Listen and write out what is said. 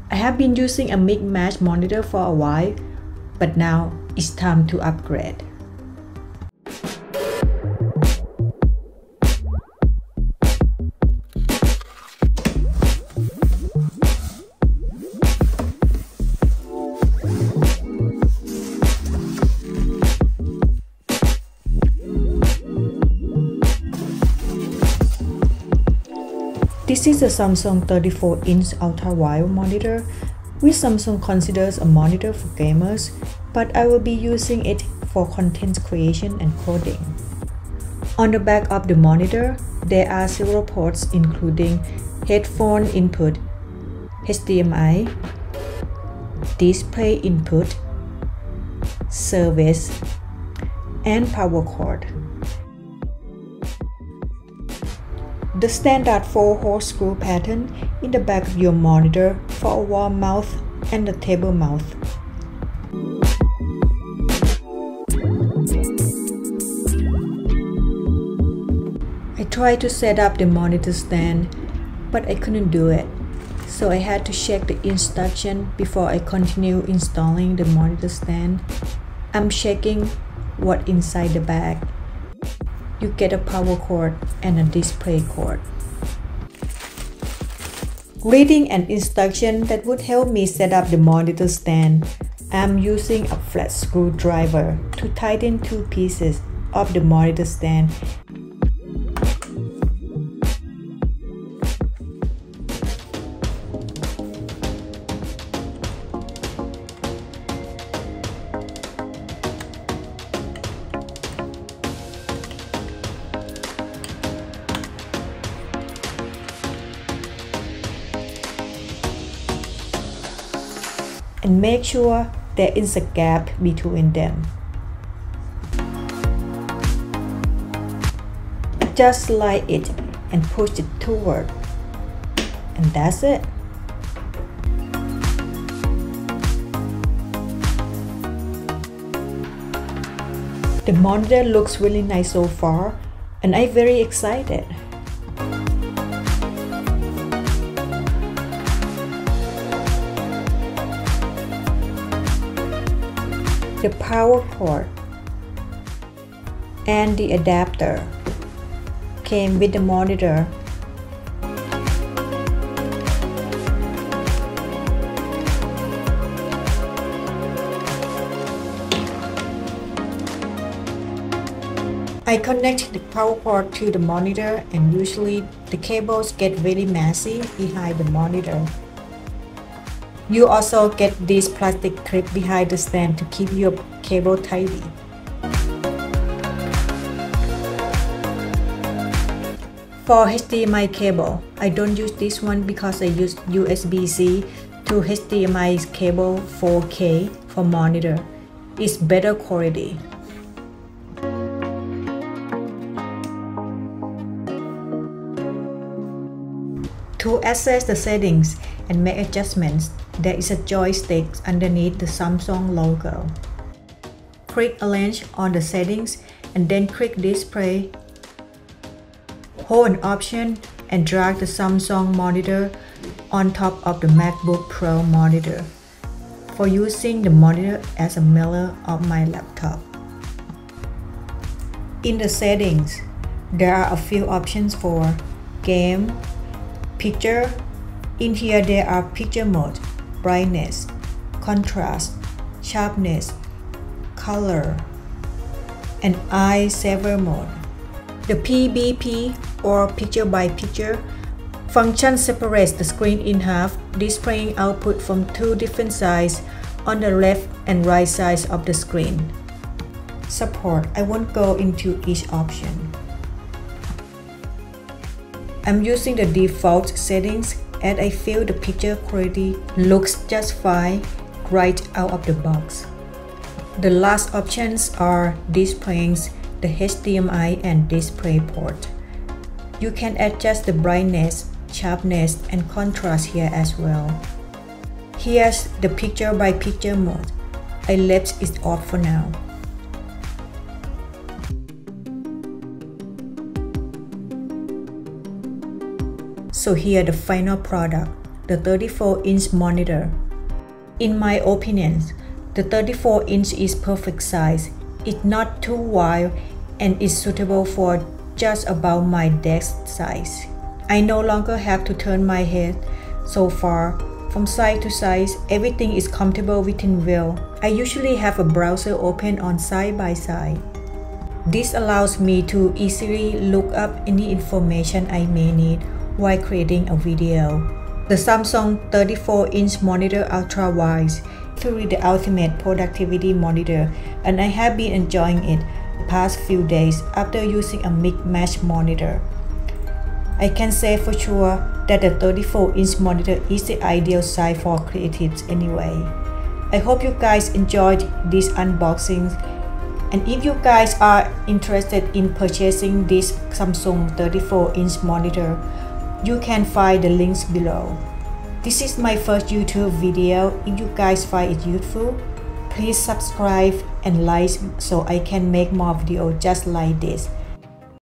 I have been using a mix-match monitor for a while, but now it's time to upgrade. This is a Samsung 34-inch ultra-wide monitor, which Samsung considers a monitor for gamers, but I will be using it for content creation and coding. On the back of the monitor, there are several ports including headphone input, HDMI, display input, service, and power cord. The standard 4-hole screw pattern in the back of your monitor for a wall mount and a table mount. I tried to set up the monitor stand, but I couldn't do it, so I had to check the instruction before I continue installing the monitor stand. I'm checking what's inside the bag. You get a power cord and a display cord. Reading an instruction that would help me set up the monitor stand, I'm using a flat screwdriver to tighten two pieces of the monitor stand. And make sure there is a gap between them. Just slide it and push it toward, and that's it. The monitor looks really nice so far, and I'm very excited. The power cord and the adapter came with the monitor. I connect the power cord to the monitor, and usually the cables get very messy behind the monitor. You also get this plastic clip behind the stand to keep your cable tidy. For HDMI cable, I don't use this one because I use USB-C to HDMI cable 4K for monitor. It's better quality. To access the settings and make adjustments, there is a joystick underneath the Samsung logo. Click Arrange on the settings and then click Display. Hold an option and drag the Samsung monitor on top of the MacBook Pro monitor for using the monitor as a mirror of my laptop. In the settings, there are a few options for game, picture. In here there are picture mode, brightness, contrast, sharpness, color, and eye saver mode. The PBP or picture by picture function separates the screen in half, displaying output from two different sides on the left and right sides of the screen. Support. I won't go into each option. I'm using the default settings as I feel the picture quality looks just fine right out of the box. The last options are displaying the HDMI and display port. You can adjust the brightness, sharpness, and contrast here as well. Here's the picture by picture mode. I left it off for now. So here the final product. the 34-inch monitor. In my opinion, the 34-inch is perfect size. It's not too wide and is suitable for just about my desk size. I no longer have to turn my head so far from side to side. Everything is comfortable within view. I usually have a browser open on side by side. This allows me to easily look up any information I may need while creating a video. The Samsung 34-inch monitor ultra-wide is truly the ultimate productivity monitor, and I have been enjoying it the past few days after using a mix-match monitor. I can say for sure that the 34-inch monitor is the ideal size for creatives anyway. I hope you guys enjoyed this unboxing, and if you guys are interested in purchasing this Samsung 34-inch monitor, you can find the links below. This is my first YouTube video. If you guys find it useful, please subscribe and like so I can make more videos just like this.